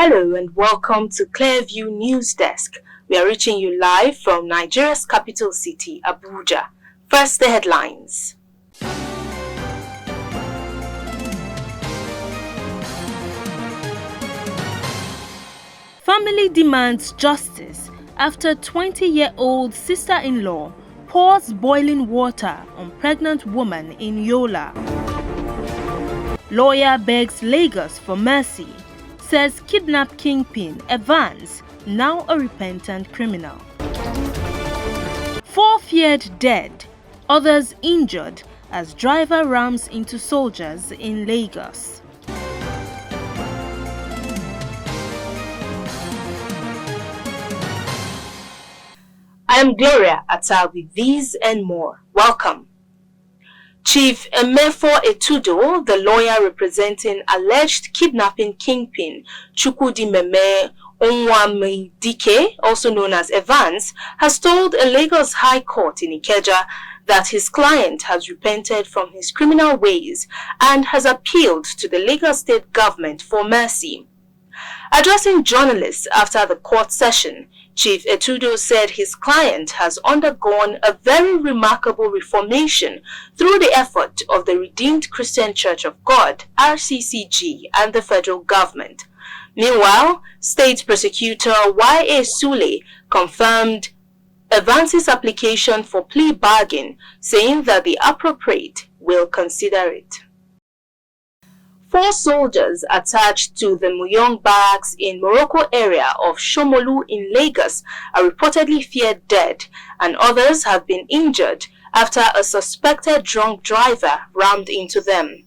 Hello and welcome to Clearview News Desk. We are reaching you live from Nigeria's capital city, Abuja. First, the headlines. Family demands justice after 20-year-old sister-in-law pours boiling water on pregnant woman in Yola. Lawyer begs Lagos for mercy, says kidnap kingpin Evans, now a repentant criminal. 4 feared dead, others injured as driver rams into soldiers in Lagos. I am Gloria Atta with these and more. Welcome. Chief Emefo Etudo, the lawyer representing alleged kidnapping kingpin Chukwudimeme Onwamidike, also known as Evans, has told a Lagos High Court in Ikeja that his client has repented from his criminal ways and has appealed to the Lagos State government for mercy. Addressing journalists after the court session, Chief Etudo said his client has undergone a very remarkable reformation through the effort of the Redeemed Christian Church of God, RCCG, and the federal government. Meanwhile, State Prosecutor Y.A. Sule confirmed Evans's application for plea bargain, saying that the appropriate will consider it. 4 soldiers attached to the Muyong barracks in Morocco area of Shomolu in Lagos are reportedly feared dead, and others have been injured after a suspected drunk driver rammed into them.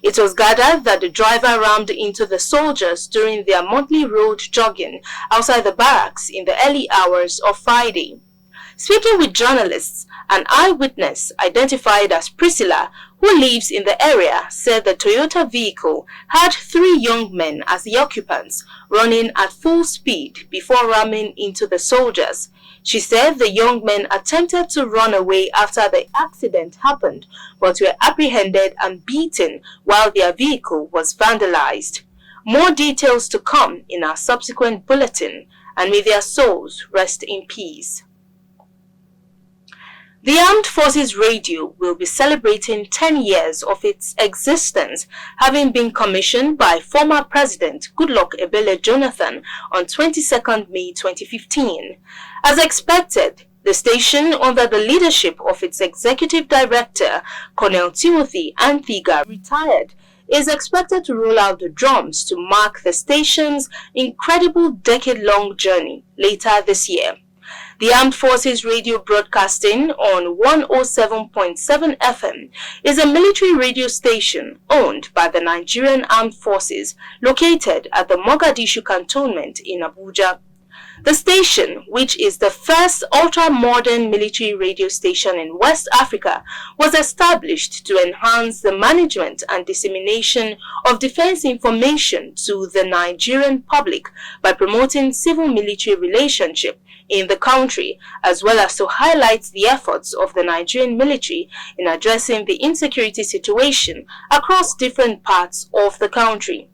It was gathered that the driver rammed into the soldiers during their monthly road jogging outside the barracks in the early hours of Friday. Speaking with journalists, an eyewitness identified as Priscilla, who lives in the area, said the Toyota vehicle had 3 young men as the occupants, running at full speed before ramming into the soldiers. She said the young men attempted to run away after the accident happened, but were apprehended and beaten while their vehicle was vandalized. More details to come in our subsequent bulletin, and may their souls rest in peace. The Armed Forces Radio will be celebrating 10 years of its existence, having been commissioned by former President Goodluck Ebele Jonathan on 22nd May 2015. As expected, the station, under the leadership of its Executive Director, Colonel Timothy Anthiga, retired, is expected to roll out the drums to mark the station's incredible decade-long journey later this year. The Armed Forces Radio broadcasting on 107.7 FM is a military radio station owned by the Nigerian Armed Forces located at the Mogadishu cantonment in Abuja. The station, which is the first ultra-modern military radio station in West Africa, was established to enhance the management and dissemination of defense information to the Nigerian public by promoting civil-military relationship in the country, as well as to highlight the efforts of the Nigerian military in addressing the insecurity situation across different parts of the country.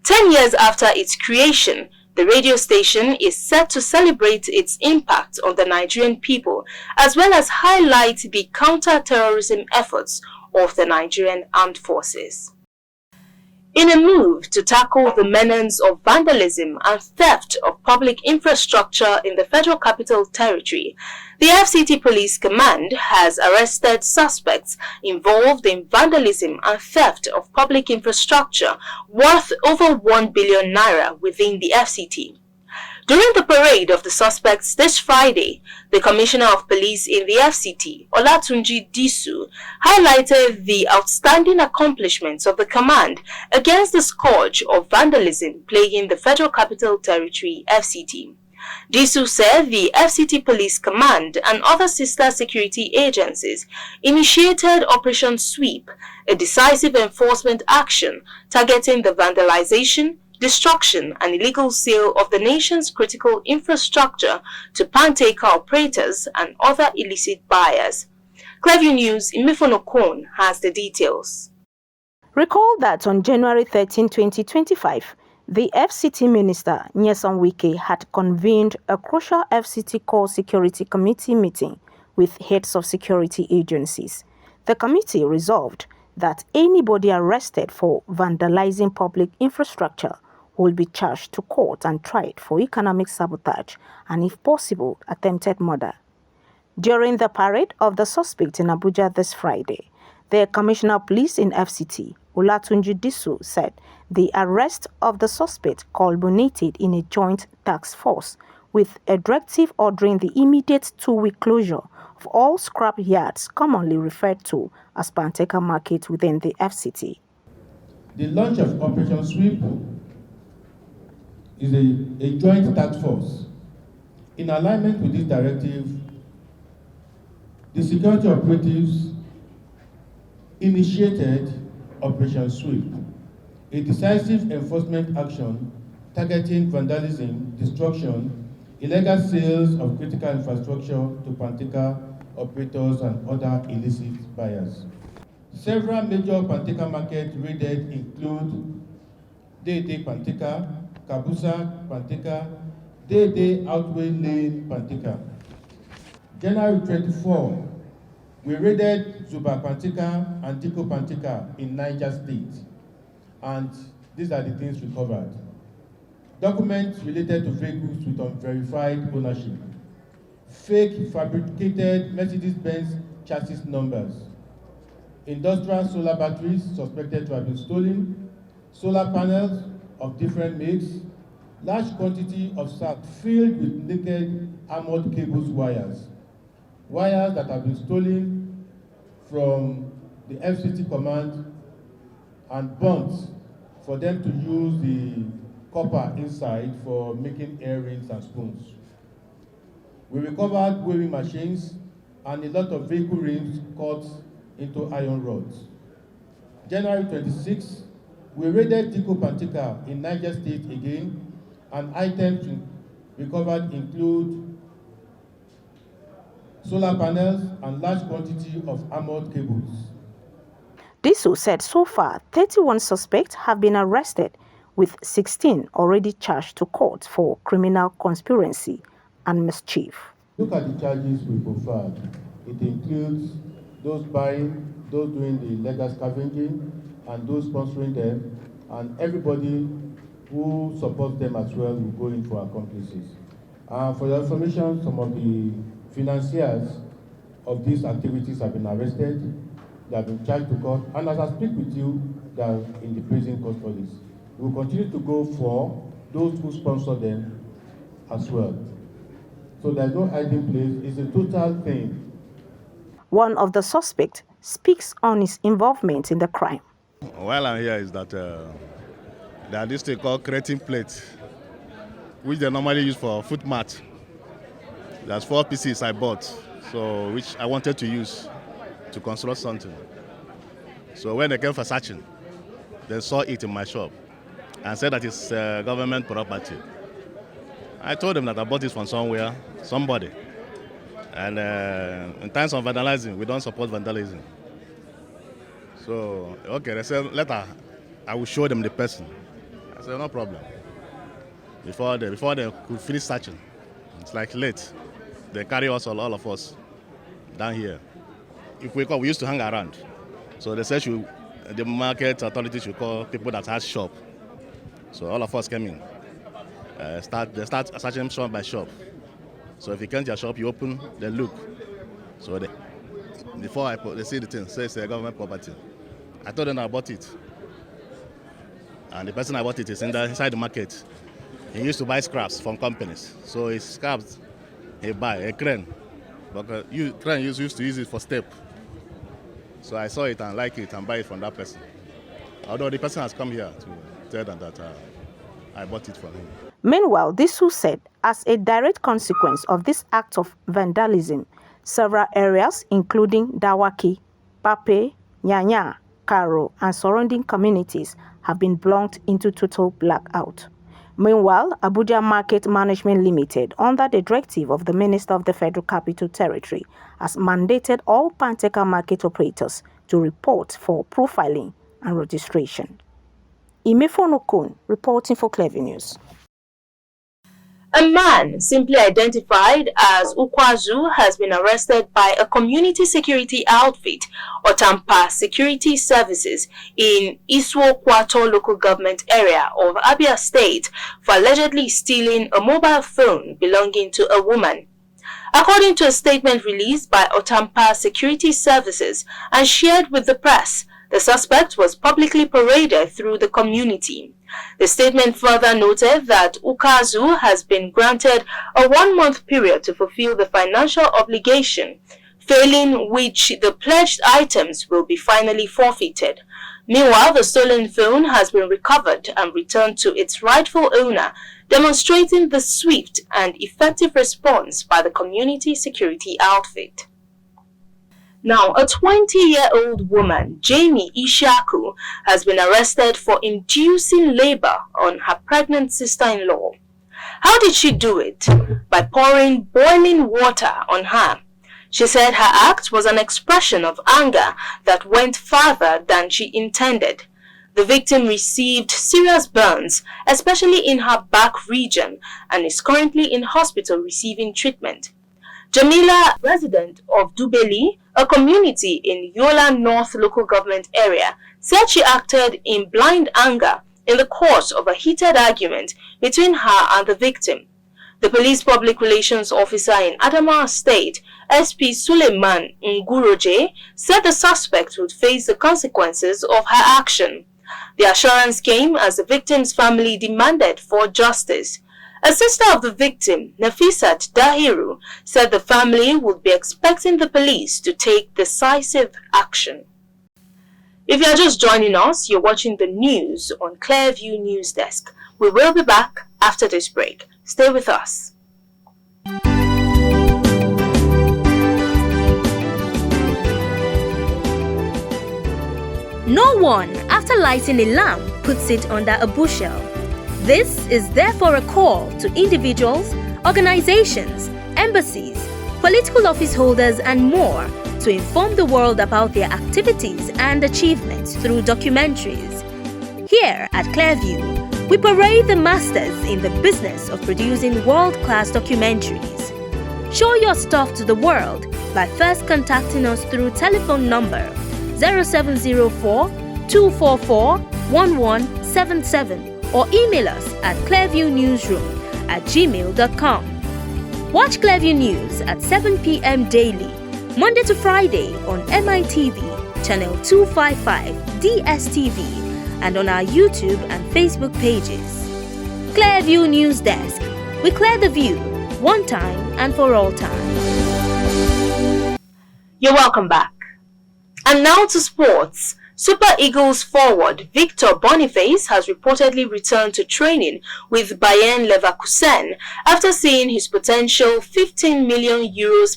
10 years after its creation, the radio station is set to celebrate its impact on the Nigerian people, as well as highlight the counter-terrorism efforts of the Nigerian Armed Forces. In a move to tackle the menace of vandalism and theft of public infrastructure in the Federal Capital Territory, the FCT Police Command has arrested suspects involved in vandalism and theft of public infrastructure worth over 1 billion naira within the FCT. During the parade of the suspects this Friday, the Commissioner of Police in the FCT, Olatunji Disu, highlighted the outstanding accomplishments of the command against the scourge of vandalism plaguing the Federal Capital Territory FCT. Disu said the FCT Police Command and other sister security agencies initiated Operation Sweep, a decisive enforcement action targeting the vandalization, destruction and illegal sale of the nation's critical infrastructure to pan-taker operators and other illicit buyers. Clearview News' Imifonokon has the details. Recall that on January 13, 2025, The FCT Minister, Nyesom Wike, had convened a crucial FCT Core Security Committee meeting with heads of security agencies. The committee resolved that anybody arrested for vandalizing public infrastructure will be charged to court and tried for economic sabotage and, if possible, attempted murder. During the parade of the suspect in Abuja this Friday, the Commissioner of Police in FCT, Olatunji Disu, said the arrest of the suspect culminated in a joint task force with a directive ordering the immediate 2-week closure of all scrap yards commonly referred to as Panteka Market within the FCT. The launch of Operation Sweep is a joint task force. In alignment with this directive, the security operatives initiated Operation Sweep, a decisive enforcement action targeting vandalism, destruction, illegal sales of critical infrastructure to Panteka operators and other illicit buyers. Several major Panteka markets raided include Dede Panteka, Kabusa Panteka, Dede Outway Lane Panteka. January 24, we raided Zuba Panteka and Diko Panteka in Niger State, and these are the things recovered. Documents related to vehicles with unverified ownership, fake fabricated Mercedes-Benz chassis numbers, industrial solar batteries suspected to have been stolen, solar panels of different makes, large quantity of sacks filled with naked armored cables wires that have been stolen from the FCT command and burnt for them to use the copper inside for making earrings and spoons. We recovered weighing machines and a lot of vehicle rims cut into iron rods. January 26, we raided Diko Panteka in Niger State again, and items recovered include solar panels and large quantity of armored cables. Disu said so far 31 suspects have been arrested, with 16 already charged to court for criminal conspiracy and mischief. Look at the charges we profiled. It includes those buying, those doing the illegal scavenging, and those sponsoring them, and everybody who supports them as well will go in for accomplices. For your information, some of the financiers of these activities have been arrested, they have been charged to court, and as I speak with you, they are in the prison custodies. We will continue to go for those who sponsor them as well. So there's no hiding place, it's a total thing. One of the suspects speaks on his involvement in the crime. While I'm here is that there are this thing called creating plates, which they normally use for footmat. There's 4 pieces I bought, so which I wanted to use to construct something. So when they came for searching, they saw it in my shop and said that it's government property. I told them that I bought it from somebody. And in times of vandalism, we don't support vandalism. So, okay, they said, later, I will show them the person. I said, no problem. Before they could finish searching, it's like late. They carry us, all of us, down here. If we call, we used to hang around. So they said the market authorities should call people that have shop. So all of us came in. They start searching shop by shop. So if you can't your shop, you open, they look. So before they see the thing, say it's a government property. I told them I bought it. And the person I bought it is inside the market. He used to buy scraps from companies. So his scraps, he buy a crane. But crane used to use it for step. So I saw it and like it and buy it from that person. Although the person has come here to tell them that I bought it from him. Meanwhile, Disu said, as a direct consequence of this act of vandalism, several areas, including Dawaki, Pape, Nyanya, Karo, and surrounding communities, have been plunged into total blackout. Meanwhile, Abuja Market Management Limited, under the directive of the Minister of the Federal Capital Territory, has mandated all Panteka market operators to report for profiling and registration. Imefonokun, reporting for Clever News. A man simply identified as Ukwazu has been arrested by a community security outfit, Otampa Security Services, in Iswo Kwato local government area of Abia State for allegedly stealing a mobile phone belonging to a woman. According to a statement released by Otampa Security Services and shared with the press, the suspect was publicly paraded through the community. The statement further noted that Ukazu has been granted a 1-month period to fulfill the financial obligation, failing which the pledged items will be finally forfeited. Meanwhile, the stolen phone has been recovered and returned to its rightful owner, demonstrating the swift and effective response by the community security outfit. Now, a 20-year-old woman, Jamie Ishaku, has been arrested for inducing labor on her pregnant sister-in-law. How did she do it? By pouring boiling water on her. She said her act was an expression of anger that went farther than she intended. The victim received serious burns, especially in her back region, and is currently in hospital receiving treatment. Jamila, resident of Dubeli, a community in Yola North local government area, said she acted in blind anger in the course of a heated argument between her and the victim. The police public relations officer in Adamawa State, SP Suleiman Nguroje, said the suspect would face the consequences of her action. The assurance came as the victim's family demanded for justice. A sister of the victim, Nafisat Dahiru, said the family would be expecting the police to take decisive action. If you are just joining us, you're watching the news on Clearview News Desk. We will be back after this break. Stay with us. No one, after lighting a lamp, puts it under a bushel. This is therefore a call to individuals, organizations, embassies, political office holders and more to inform the world about their activities and achievements through documentaries. Here at Clearview, we parade the masters in the business of producing world-class documentaries. Show your stuff to the world by first contacting us through telephone number 0704 244 1177 or email us at clearviewnewsroom@gmail.com. Watch Clearview News at 7 p.m. daily, Monday to Friday on MITV, channel 255, DSTV, and on our YouTube and Facebook pages. Clearview News Desk. We clear the view, one time and for all time. You're welcome back. And now to sports. Super Eagles forward Victor Boniface has reportedly returned to training with Bayern Leverkusen after seeing his potential €15 million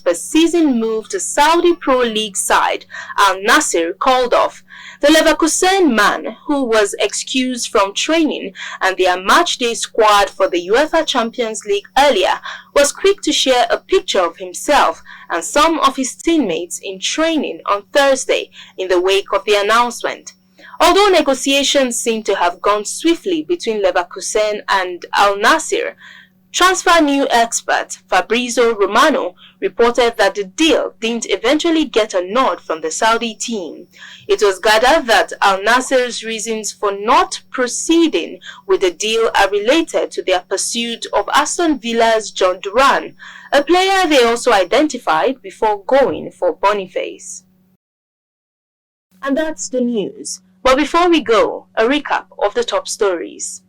per season move to Saudi Pro League side Al Nassr called off. The Leverkusen man, who was excused from training and their matchday squad for the UEFA Champions League earlier, was quick to share a picture of himself and some of his teammates in training on Thursday in the wake of the announcement. Although negotiations seem to have gone swiftly between Leverkusen and Al Nassr, transfer news expert Fabrizio Romano reported that the deal didn't eventually get a nod from the Saudi team. It was gathered that Al Nassr's reasons for not proceeding with the deal are related to their pursuit of Aston Villa's John Duran, a player they also identified before going for Boniface. And that's the news. But before we go, a recap of the top stories.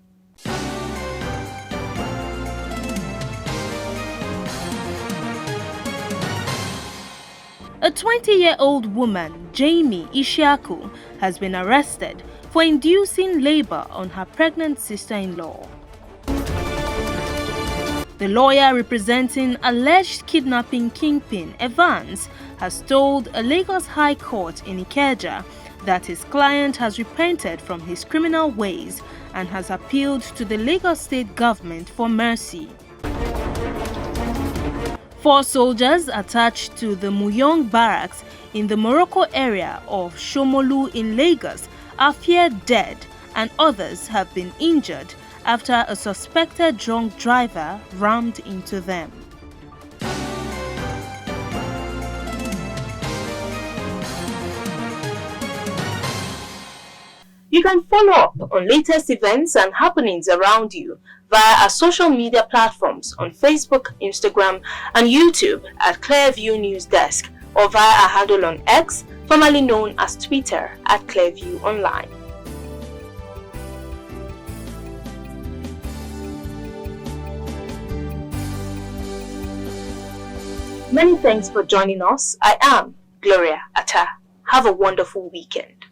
A 20-year-old woman, Jamie Ishaku, has been arrested for inducing labor on her pregnant sister-in-law. The lawyer representing alleged kidnapping kingpin Evans has told a Lagos High Court in Ikeja that his client has repented from his criminal ways and has appealed to the Lagos State government for mercy. 4 soldiers attached to the Muyong barracks in the Morocco area of Shomolu in Lagos are feared dead and others have been injured after a suspected drunk driver rammed into them. You can follow up on latest events and happenings around you via our social media platforms on Facebook, Instagram, and YouTube at Clearview News Desk, or via our handle on X, formerly known as Twitter, at Clearview Online. Many thanks for joining us. I am Gloria Atta. Have a wonderful weekend.